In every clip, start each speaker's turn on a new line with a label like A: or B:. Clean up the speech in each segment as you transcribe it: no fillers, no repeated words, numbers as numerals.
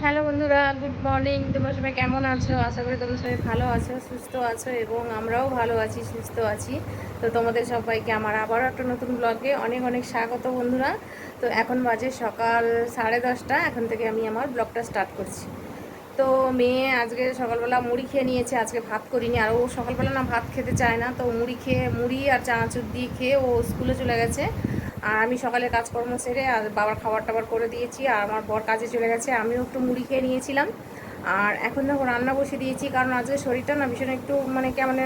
A: Hello বন্ধুরা, good morning. তোমরা সবাই কেমন আছো? আশা করি তোমরা সবাই ভালো আছো, সুস্থ আছো, এবং আমরাও ভালো আছি, সুস্থ আছি। তো তোমাদের সবাইকে আমার আবারও একটা নতুন ব্লগে অনেক অনেক স্বাগত বন্ধুরা। তো এখন বাজে সকাল 10:30। এখন থেকে আমি আমার ব্লগটা স্টার্ট করছি। তো মেয়ে আজকে সকালবেলা মুড়ি খেয়ে নিয়েছে, আজকে ভাত করিনি। আর ও সকালবেলা না ভাত খেতে চায় না, তো মুড়ি আর চানাচুর দিয়ে খেয়ে ও স্কুলে চলে গেছে। আর আমি সকালে কাজকর্ম সেরে আর বাবার খাবার টাবার করে দিয়েছি, আর আমার বর কাজে চলে গেছে, আমিও একটু মুড়ি খেয়ে নিয়েছিলাম। আর এখন দেখো রান্না বসিয়ে দিয়েছি, কারণ আজকে শরীরটা না ভীষণ একটু কেমন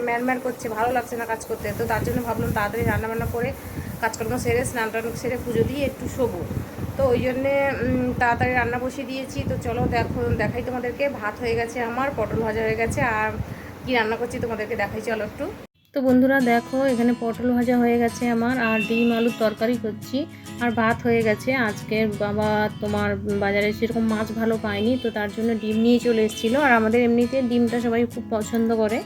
A: ম্যানম্যান করছে, ভালো লাগছে না কাজ করতে। তো তার জন্য ভাবলাম তাড়াতাড়ি রান্নাবান্না করে কাজকর্ম সেরে স্নান টান সেরে পুজো দিয়ে একটু শোবো। তো ওই জন্যে তাড়াতাড়ি রান্না বসিয়ে দিয়েছি। তো চলো দেখাই তোমাদেরকে। ভাত হয়ে গেছে আমার, পটল ভাজা হয়ে গেছে, আর কি রান্না করছি তোমাদেরকে দেখাই, চলো একটু। তো বন্ধুরা দেখো, এখানে পটল ভাজা হয়ে গেছে আমার, আর ডিম আলুর তরকারি করছি, আর ভাত হয়ে গেছে। আজকে বাবা তোমার বাজারে সেরকম মাছ ভালো পায়নি, তো তার জন্য ডিম নিয়ে চলে এসেছিলো। আর আমাদের এমনিতে ডিমটা সবাই খুব পছন্দ করে।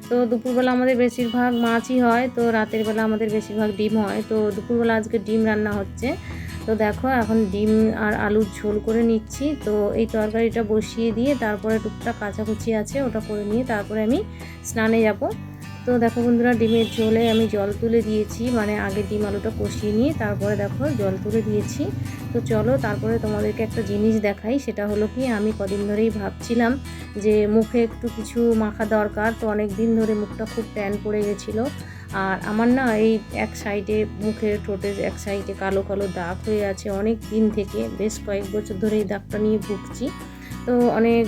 A: তো দুপুরবেলা আমাদের বেশিরভাগ মাছই হয়, তো রাতের বেলা আমাদের বেশিরভাগ ডিম হয়। তো দুপুরবেলা আজকে ডিম রান্না হচ্ছে। তো দেখো এখন ডিম আর আলুর ঝোল করে নিচ্ছি। তো এই তরকারিটা বসিয়ে দিয়ে তারপরে টুকটাক কাচাকুচি আছে ওটা করে নিয়ে তারপরে আমি স্নানে যাব। তো দেখো বন্ধুরা, ডিমের ঝোলে আমি জল তুলে দিয়েছি, আগে ডিম আলুটা কষিয়ে নিয়ে তারপরে দেখো জল তুলে দিয়েছি। তো চলো তারপরে তোমাদেরকে একটা জিনিস দেখাই। সেটা হলো কি, আমি কদিন ধরেই ভাবছিলাম যে মুখে একটু কিছু মাখা দরকার। তো অনেক দিন ধরে মুখটা খুব ট্যান পড়ে গেছিলো। আর আমার না এই এক সাইডে মুখের ঠোঁটের এক সাইডে কালো কালো দাগ হয়ে আছে অনেক দিন থেকে, বেশ কয়েক বছর ধরে এই দাগটা নিয়ে ভুগছি। তো অনেক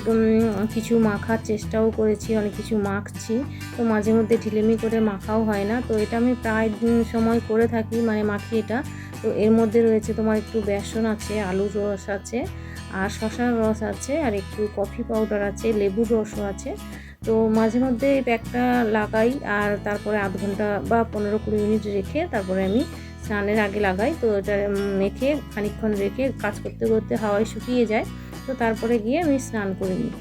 A: কিছু মাখার চেষ্টাও করেছি, অনেক কিছু মাখছি। তো মাঝে মধ্যে ঢিলেমি করে মাখাও হয় না। তো এটা আমি প্রায় সময় করে থাকি, মাখি এটা। তো এর মধ্যে রয়েছে তোমার একটু বেসন আছে, আলুর রস আছে, আর শশার রস আছে, আর একটু কফি পাউডার আছে, লেবুর রসও আছে। তো মাঝে মধ্যে এই প্যাকটা লাগাই, আর তারপরে আধ ঘন্টা বা 15-20 মিনিট রেখে তারপরে আমি স্নানের আগে লাগাই। তো এটা মেখে খানিকক্ষণ রেখে কাজ করতে করতে হাওয়ায় শুকিয়ে যায়। তো তারপরে গিয়ে আমি স্নান করে নিই।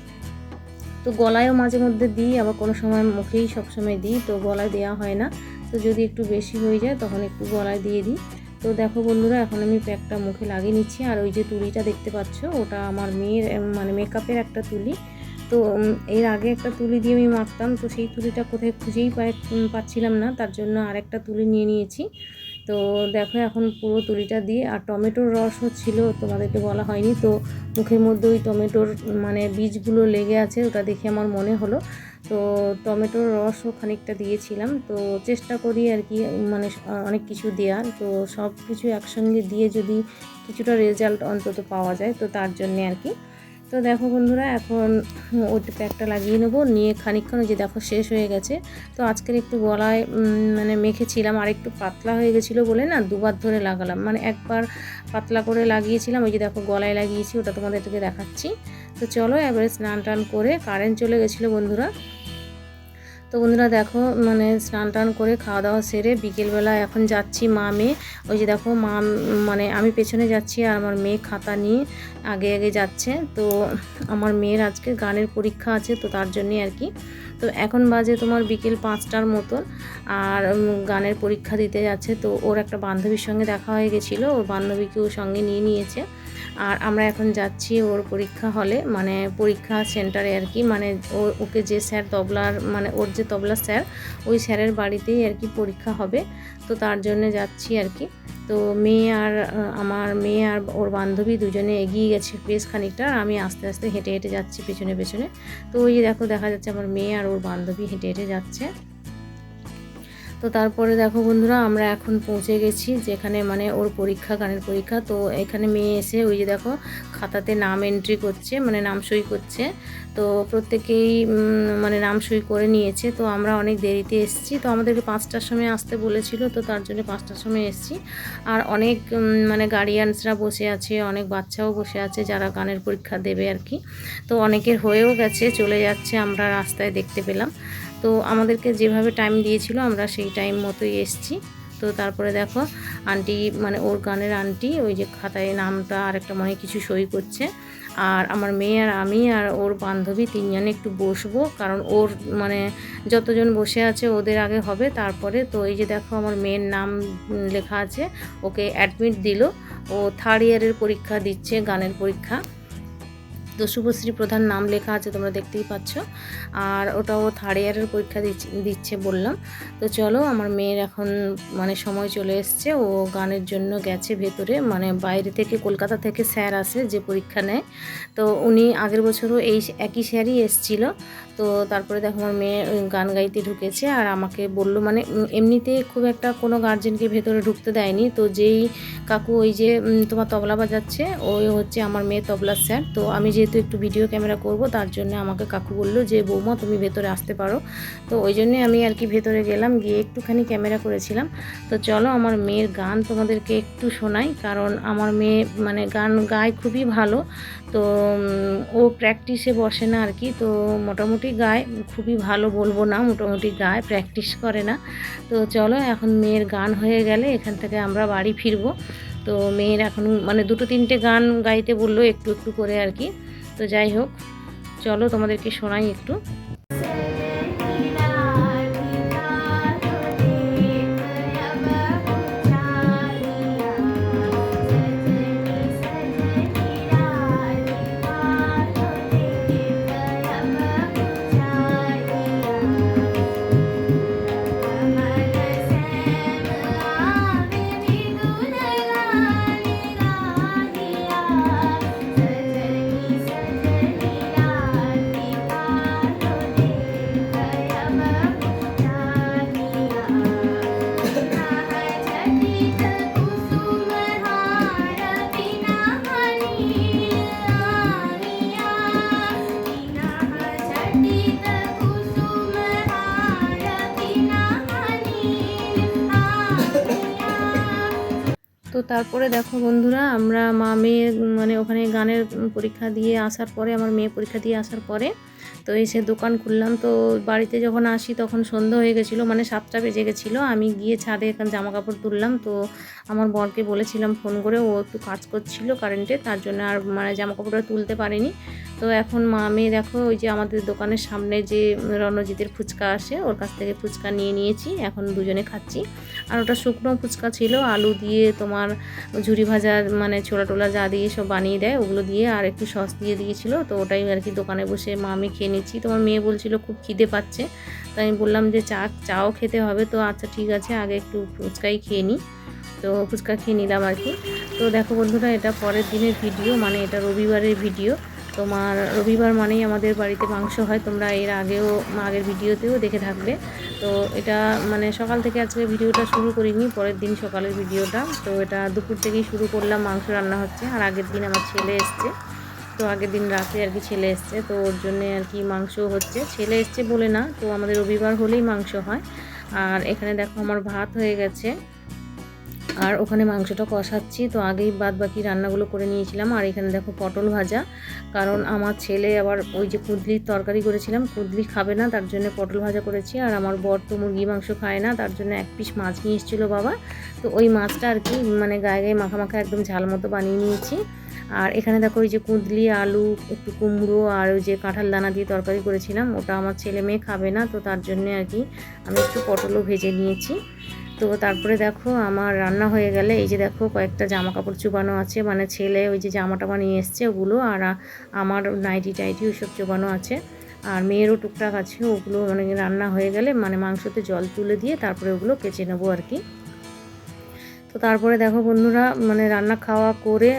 A: তো গলায়ও মাঝে মধ্যে দিই, আবার কোনো সময় মুখেই সবসময় দিই, তো গলায় দেওয়া হয় না। তো যদি একটু বেশি হয়ে যায় তখন একটু গলায় দিয়ে দিই। তো দেখো বন্ধুরা, এখন আমি প্যাকটা মুখে লাগিয়ে নিচ্ছি। আর ওই যে তুলিটা দেখতে পাচ্ছ, ওটা আমার মেয়ের মেকআপের একটা তুলি। তো এর আগে একটা তুলি দিয়ে আমি মাখতাম, তো সেই তুলিটা কোথায় খুঁজেই পাচ্ছিলাম না, তার জন্য আরেকটা তুলি নিয়ে নিয়েছি। তো দেখো এখন পুরো তুলিটা দিয়ে, আর টমেটোর রসও ছিল, তোমাদেরকে বলা হয়নি। তো মুখের মধ্যে ওই টমেটোর বীজগুলো লেগে আছে, ওটা দেখে আমার মনে হলো। তো টমেটোর রসও খানিকটা দিয়েছিলাম। তো চেষ্টা করি আর কি, অনেক কিছু দেওয়ার, তো সব কিছু একসঙ্গে দিয়ে যদি কিছুটা রেজাল্ট অন্তত পাওয়া যায়, তো তার জন্যে আর কি। তো দেখো বন্ধুরা, এখন ওই প্যাকটা লাগিয়ে নেবো, নিয়ে খানিকক্ষণ যে দেখো শেষ হয়ে গেছে। তো আজকের একটু গলায় মেখেছিলাম, আর একটু পাতলা হয়ে গেছিলো বলে না দুবার ধরে লাগালাম, একবার পাতলা করে লাগিয়েছিলাম, ওই যে দেখো গলায় লাগিয়েছি, ওটা তোমাদেরকে দেখাচ্ছি। তো চলো এবারে স্নান টান করে, কারেন্ট চলে গেছিলো বন্ধুরা। তো বন্ধুরা দেখো, স্নান টান করে খাওয়া দাওয়া সেরে বিকেলবেলা এখন যাচ্ছি মা মেয়ে। ওই যে দেখো মা, আমি পেছনে যাচ্ছি, আর আমার মেয়ে খাতা নিয়ে আগে আগে যাচ্ছে। তো আমার মেয়ের আজকে গানের পরীক্ষা আছে, তো তার জন্যে আর কি। তো এখন বাজে তোমার বিকেল 5টার মতন, আর গানের পরীক্ষা দিতে যাচ্ছে। তো ওর একটা বান্ধবীর সঙ্গে দেখা হয়ে গেছিলো, ওর বান্ধবীকে ওর সঙ্গে নিয়ে নিয়েছে। আর আমরা এখন যাচ্ছি ওর পরীক্ষা হলে, পরীক্ষা সেন্টারে আর কি। ওকে যে স্যার তবলার, ওর যে তবলার স্যার, ওই স্যারের বাড়িতেই আর কি পরীক্ষা হবে। তো তার জন্য যাচ্ছি আর কি। তো আমার মেয়ে আর ওর বান্ধবী দুজনে এগিয়ে গেছে বেশ খানিকটা, আর আমি আস্তে আস্তে হেঁটে হেঁটে যাচ্ছি পেছনে পেছনে। তো ওই দেখো দেখা যাচ্ছে আমার মেয়ে আর ওর বান্ধবী হেঁটে হেঁটে যাচ্ছে। তো তারপরে দেখো বন্ধুরা, আমরা এখন পৌঁছে গেছি যেখানে ওর পরীক্ষা, গানের পরীক্ষা। তো এখানে মেয়ে এসে ওই যে দেখো খাতাতে নাম এন্ট্রি করছে, নাম সই করছে। তো প্রত্যেকেই নাম সই করে নিয়েছে। তো আমরা অনেক দেরিতে এসেছি, তো আমাদেরকে 5টার সময় আসতে বলেছিল, তো তার জন্য 5টার সময় এসেছি। আর অনেক গার্ডিয়ানসরা বসে আছে, অনেক বাচ্চাও বসে আছে যারা গানের পরীক্ষা দেবে আর কি। তো অনেকের হয়েও গেছে, চলে যাচ্ছে, আমরা রাস্তায় দেখতে পেলাম। তো আমাদেরকে যেভাবে টাইম দিয়েছিল আমরা সেই টাইম মতোই এসেছি। তো তারপরে দেখো আন্টি, ওর গানের আন্টি ওই যে খাতায় নামটা আর একটা কিছু সই করছে। আর আমার মেয়ে আর আমি আর ওর বান্ধবী 3জনে একটু বসবো, কারণ ওর যতজন বসে আছে ওদের আগে হবে তারপরে। তো এই যে দেখো আমার মেয়ের নাম লেখা আছে, ওকে অ্যাডমিট দিল, ও 3rd ইয়ারের পরীক্ষা দিচ্ছে, গানের পরীক্ষা। তো শুভশ্রী প্রধান নাম লেখা আছে, তোমরা দেখতেই পাচ্ছ। আর ওটা ও থার্ড ইয়ারের পরীক্ষা দিচ্ছে বললাম। তো চলো, আমার মেয়ের এখন মানে সময় চলে এসছে, ও গানের জন্য গেছে ভেতরে, মানে বাইরে থেকে কলকাতা থেকে স্যার আসে যে পরীক্ষা নেয়। তো উনি আগের বছরও এই একই স্যারই এসেছিলো। তো তারপরে দেখো আমার মেয়ে গান গাইতে ঢুকেছে, আর আমাকে বলল, মানে এমনিতে খুব একটা কোনো গার্জেনকে ভেতরে ঢুকতে দেয়নি। তো যেই কাকু ওই যে তোমার তবলা বাজাচ্ছে, ওই হচ্ছে আমার মেয়ে তবলার স্যার। তো আমি যেহেতু একটু ভিডিও ক্যামেরা করব, তার জন্য আমাকে কাকু বললো যে বৌমা তুমি ভেতরে আসতে পারো। তো ওই জন্যে আমি আর কি ভেতরে গেলাম, গিয়ে একটুখানি ক্যামেরা করেছিলাম। তো চলো আমার মেয়ের গান তোমাদেরকে একটু শোনাই, কারণ আমার মেয়ে মানে গান গায় খুবই ভালো। তো ও প্র্যাকটিসে বসে না আর কি, তো মোটামুটি গায়, খুবই ভালো বলবো না, মোটামুটি গায়, প্র্যাকটিস করে না। তো চলো এখন মেয়ের গান হয়ে গেলে এখান থেকে আমরা বাড়ি ফিরবো। তো মেয়ের এখন মানে 2-3টে গান গাইতে বললো একটু একটু করে আর কি। তো যাই হোক, চলো তোমাদেরকে শোনাই একটু। তো তারপরে দেখো বন্ধুরা, আমরা মা মেয়ে মানে ওখানে গানের পরীক্ষা দিয়ে আসার পরে, আমার মেয়ে পরীক্ষা দিয়ে আসার পরে তো এসে দোকান খুললাম। তো বাড়িতে যখন আসি তখন সন্ধ্যা হয়ে গেছিলো, মানে 7টা বেজে গেছিলো। আমি গিয়ে ছাদে এখানে জামা কাপড় তুললাম। তো আমার বরকে বলেছিলাম ফোন করে, ও একটু কাজ করছিল কারেন্টে, তার জন্য আর মানে জামা কাপড়টা তুলতে পারিনি। তো এখন মা মেয়ে দেখো, ওই যে আমাদের দোকানের সামনে যে রণজিতের ফুচকা আসে, ওর কাছ থেকে ফুচকা নিয়ে নিয়েছি, এখন দুজনে খাচ্ছি। আর ওটা শুকনো ফুচকা ছিল, আলু দিয়ে তোমার ঝুরি ভাজা মানে ছোলা টোলা যা দিয়ে সব বানিয়ে দেয় ওগুলো দিয়ে, আর একটু সস দিয়ে দিয়েছিল। তো ওটাই আর কি দোকানে বসে মা আমি খেয়ে নিচ্ছি। তোমার মেয়ে বলছিল খুব খিদে পাচ্ছে, তো আমি বললাম যে চাও খেতে হবে। তো আচ্ছা ঠিক আছে, আগে একটু ফুচকাই খেয়ে নিই। তো ফুচকা খেয়ে নিলাম আর কি। তো দেখো বন্ধুরা, এটা পরের দিনের ভিডিও, মানে এটা রবিবারের ভিডিও। তোমার রবিবার মানেই আমাদের বাড়িতে মাংস হয়, তোমরা এর আগের ভিডিওতেও দেখে থাকবে। তো এটা মানে সকাল থেকে আজকে ভিডিওটা শুরু করিনি, পরের দিন সকালের ভিডিওটা। তো এটা দুপুর থেকেই শুরু করলাম, মাংস রান্না হচ্ছে। আর আগের দিন আমার ছেলে এসছে, তো আগের দিন রাতে আর কি ছেলে এসছে, তো ওর জন্যে আর কি মাংস হচ্ছে। ছেলে এসছে বলে না, তো আমাদের রবিবার হলেই মাংস হয়। আর এখানে দেখো আমার ভাত হয়ে গেছে, আর ওখানে মাংসটা কষাচ্ছি। তো আগেই বাদ বাকি রান্নাগুলো করে নিয়েছিলাম। আর এখানে দেখো পটল ভাজা, কারণ আমার ছেলে আবার ওই যে কুদলির তরকারি করেছিলাম, কুদলি খাবে না, তার জন্য পটল ভাজা করেছি। আর আমার বর তো মুরগি মাংস খায় না, তার জন্য 1 পিস মাছ নিয়ে এসেছিলো বাবা। তো ওই মাছটা আর কি মানে গায়ে গায়ে মাখা মাখা একদম ঝাল মতো বানিয়ে নিয়েছি। আর এখানে দেখো ওই যে কুদলি, আলু, একটু কুমড়ো, আর ওই যে কাঁঠাল দানা দিয়ে তরকারি করেছিলাম, ওটা আমার ছেলে মেয়ে খাবে না, তো তার জন্য আর কি আমি একটু পটলও ভেজে নিয়েছি। তো তারপরে দেখো আমার রান্না হয়ে গেলে এই যে দেখো কয়েকটা জামা কাপড় চুবানো আছে, মানে ছেলে ওই যে জামা টামা নিয়ে এসছে ওগুলো, আর আমার নাইটি টাইটি ওইসব চুবানো আছে। আর মেয়েরও টুকটাক আছে, ওগুলো মানে রান্না হয়ে গেলে মানে মাংসতে জল তুলে দিয়ে তারপরে ওগুলো কেচে নেবো আর কি। তো তারপরে দেখো বন্ধুরা, মানে রান্না খাওয়া করে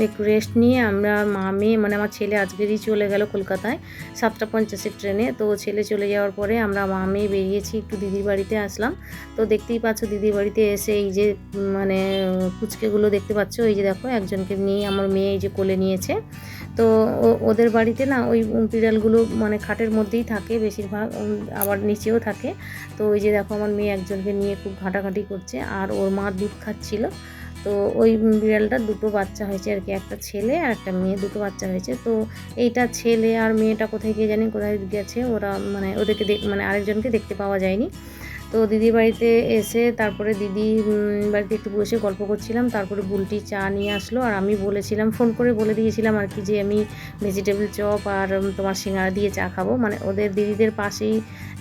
A: একটু রেস্ট নিয়ে আমরা মা মেয়ে, মানে আমার ছেলে আজকেরই চলে গেল কলকাতায় 7:50 ট্রেনে। তো ছেলে চলে যাওয়ার পরে আমরা মা মেয়ে বেরিয়েছি, একটু দিদির বাড়িতে আসলাম। তো দেখতেই পাচ্ছ দিদির বাড়িতে এসে এই যে মানে পুচকেগুলো দেখতে পাচ্ছ, এই যে দেখো একজনকে নিয়ে আমার মেয়ে এই যে কোলে নিয়েছে। তো ওদের বাড়িতে না ওই বিড়ালগুলো মানে খাটের মধ্যেই থাকে বেশিরভাগ, আবার নিচেও থাকে। তো ওই যে দেখো আমার মেয়ে একজনকে নিয়ে খুব ঘাঁটাঘাঁটি করছে, আর ওর মা দুধ খাচ্ছিল। তো ওই বিড়ালটার 2টো বাচ্চা হয়েছে আর কি, একটা ছেলে আর একটা মেয়ে, 2টো বাচ্চা হয়েছে। তো এইটা ছেলে আর মেয়েটা কোথায় গিয়ে জানি কোথায় গেছে ওরা, মানে ওদেরকে মানে আরেকজনকে দেখতে পাওয়া যায়নি। তো দিদির বাড়িতে এসে তারপরে দিদি বাড়িতে একটু বসে গল্প করছিলাম, তারপরে বুলটি চা নিয়ে আসলো। আর আমি বলেছিলাম, ফোন করে বলে দিয়েছিলাম আর কি, যে আমি ভেজিটেবল চপ আর তোমার সিঙ্গাড়া দিয়ে চা খাবো। মানে ওদের দিদিদের পাশেই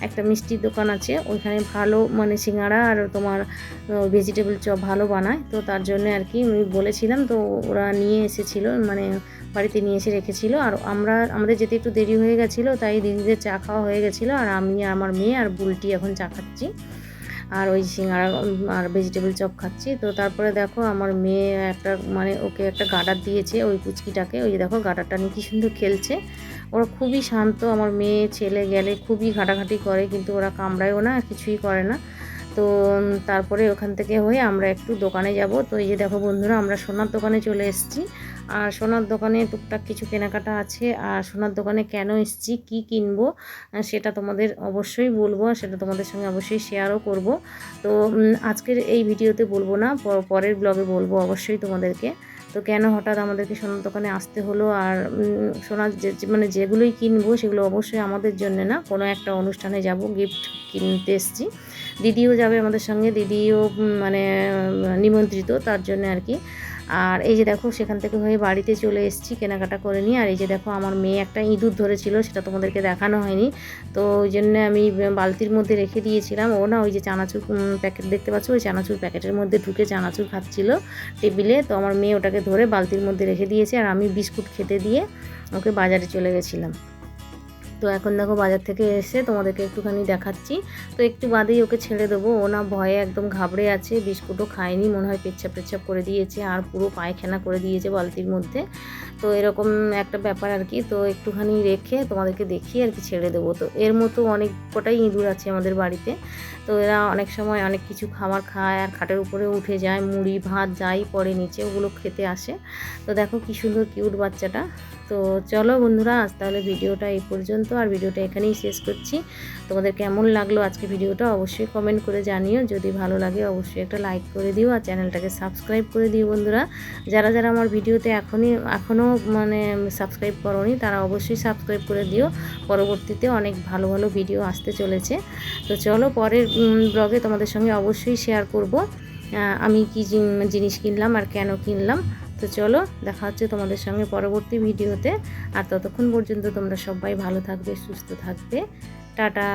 A: একটা মিষ্টির দোকান আছে, ওইখানে ভালো মানে সিঙ্গাড়া আর তোমার ভেজিটেবল চপ ভালো বানায়। তো তার জন্য আর কি আমি বলেছিলাম, তো ওরা নিয়ে এসেছিলো, মানে বাড়িতে নিয়ে এসে রেখেছিল। আর আমাদের যেতে একটু দেরি হয়ে গেছিলো, তাই দিদিদের চা খাওয়া হয়ে গেছিলো। আর আমি আর আমার মেয়ে আর বুলটি এখন চা খাচ্ছি, আর ওই সিঙ্গাড়া আর ভেজিটেবল চপ খাচ্ছি। তো তারপরে দেখো আমার মেয়ে একটা মানে ওকে একটা গার্ডার দিয়েছে, ওই পুচকিটাকে, ওই দেখো গার্ডারটা নিয়ে কী সুন্দর খেলছে। ওরা খুবই শান্ত, আমার মেয়ে ছেলে গেলে খুবই ঘাটাঘাটি করে, কিন্তু ওরা কামড়ায়ও না, কিছুই করে না। তো তারপরে ওখান থেকে হয়ে আমরা একটু দোকানে যাব। তো এই যে দেখো বন্ধুরা, আমরা সোনার দোকানে চলে এসেছি। আর সোনার দোকানে টুকটাক কিছু কেনাকাটা আছে। আর সোনার দোকানে কেন এসেছি, কি কিনবো, সেটা তোমাদের অবশ্যই বলবো, সেটা তোমাদের সঙ্গে অবশ্যই শেয়ারও করব। তো আজকের এই ভিডিওতে বলবো না, পরের ব্লগে বলবো অবশ্যই তোমাদেরকে। তো কেন হঠাৎ আমাদেরকে সোনার দোকানে আসতে হলো, আর সোনার মানে যেগুলোই কিনবো সেগুলো অবশ্যই আমাদের জন্য না, কোনো একটা অনুষ্ঠানে যাব, গিফট কিনতে এসেছি। দিদিও যাবে আমাদের সঙ্গে, দিদিও মানে নিমন্ত্রিত, তার জন্য আর কি। আর এই যে দেখো সেখান থেকে হয়ে বাড়িতে চলে এসেছি কেনাকাটা করে নিয়ে। আর এই যে দেখো আমার মেয়ে একটা ইঁদুর ধরেছিল, সেটা তোমাদেরকে দেখানো হয়নি, তো ওই জন্য আমি বালতির মধ্যে রেখে দিয়েছিলাম। ও না ওই যে চানাচুর প্যাকেট দেখতে পাচ্ছ, ওই চানাচুর প্যাকেটের মধ্যে ঢুকে চানাচুর খাচ্ছিল টেবিলে। তো আমার মেয়ে ওটাকে ধরে বালতির মধ্যে রেখে দিয়েছে, আর আমি বিস্কুট খেতে দিয়ে ওকে বাজারে চলে গেছিলাম। তো এখন দেখো বাজার থেকে এসে তোমাদেরকে একটুখানি দেখাচ্ছি। তো একটু বাদেই ওকে ছেড়ে দেবো, ও না ভয়ে একদম ঘাবড়ে আছে, বিস্কুটও খায়নি, মনে হয় পেচ্ছাপ পেচ্ছাপ করে দিয়েছে, আর পুরো পায়খানা করে দিয়েছে বালতির মধ্যে। তো এরকম একটা ব্যাপার আর কি। তো একটুখানি রেখে তোমাদেরকে দেখিয়ে আর কি ছেড়ে দেবো। তো এর মতো অনেক কটাই ইঁদুর আছে আমাদের বাড়িতে। তো এরা অনেক সময় অনেক কিছু খাবার খায়, আর খাটের উপরে উঠে যায়, মুড়ি ভাত যাই পড়ে নিচে ওগুলো খেতে আসে। তো দেখো কি সুন্দর কিউট বাচ্চাটা। তো চলো বন্ধুরা, আজ তাহলে ভিডিওটা এই পর্যন্ত, আর ভিডিওটা এখানেই শেষ করছি। তোমাদের কেমন লাগলো আজকে ভিডিওটা অবশ্যই কমেন্ট করে জানিও, যদি ভালো লাগে অবশ্যই একটা লাইক করে দিও, আর চ্যানেলটাকে সাবস্ক্রাইব করে দিও বন্ধুরা। যারা যারা আমার ভিডিওতে এখনও মানে সাবস্ক্রাইব করোনি, তারা অবশ্যই সাবস্ক্রাইব করে দিও। পরবর্তীতে অনেক ভালো ভালো ভিডিও আসতে চলেছে। তো চলো পরের ব্লগে তোমাদের সঙ্গে অবশ্যই শেয়ার করব আমি কি জিনিস কিনলাম আর কেন কিনলাম। তো চলো দেখা হচ্ছে তোমাদের সঙ্গে পরবর্তী ভিডিওতে। আর ততক্ষণ পর্যন্ত তোমরা সবাই ভালো থাকবে, সুস্থ থাকবে। টাটা।